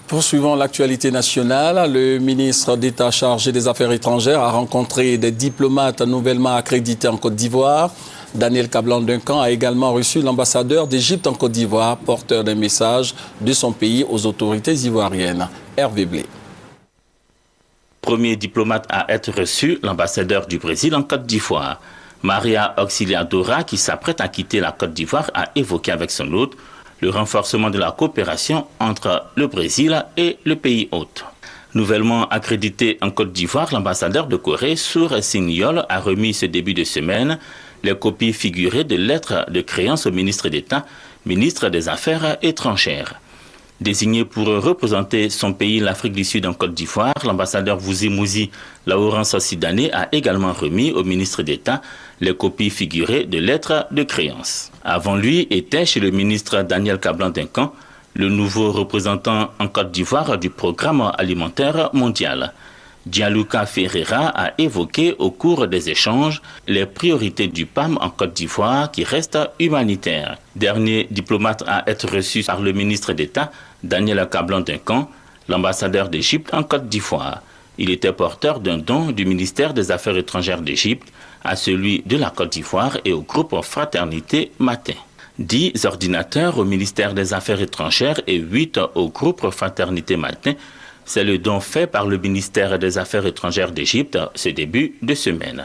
Poursuivons l'actualité nationale. Le ministre d'État chargé des Affaires étrangères a rencontré des diplomates nouvellement accrédités en Côte d'Ivoire. Daniel Kablan-Duncan a également reçu l'ambassadeur d'Égypte en Côte d'Ivoire, porteur d'un message de son pays aux autorités ivoiriennes. Hervé Blé. Premier diplomate à être reçu, l'ambassadeur du Brésil en Côte d'Ivoire. Maria Auxiliadora, qui s'apprête à quitter la Côte d'Ivoire, a évoqué avec son hôte le renforcement de la coopération entre le Brésil et le pays hôte. Nouvellement accrédité en Côte d'Ivoire, l'ambassadeur de Corée, Sour Signol, a remis ce début de semaine les copies figurées de lettres de créance au ministre d'État, ministre des Affaires étrangères. Désigné pour représenter son pays, l'Afrique du Sud en Côte d'Ivoire, l'ambassadeur Vouzi Mouzi Laurence Sidané a également remis au ministre d'État les copies figurées de lettres de créance. Avant lui était chez le ministre Daniel Kablan-Duncan, le nouveau représentant en Côte d'Ivoire du programme alimentaire mondial. Gianluca Ferreira a évoqué au cours des échanges les priorités du PAM en Côte d'Ivoire qui restent humanitaires. Dernier diplomate à être reçu par le ministre d'État, Daniel Kablan-Duncan, l'ambassadeur d'Égypte en Côte d'Ivoire. Il était porteur d'un don du ministère des Affaires étrangères d'Égypte à celui de la Côte d'Ivoire et au groupe Fraternité Matin. 10 ordinateurs au ministère des Affaires étrangères et 8 au groupe Fraternité Matin. C'est le don fait par le ministère des Affaires étrangères d'Égypte ce début de semaine.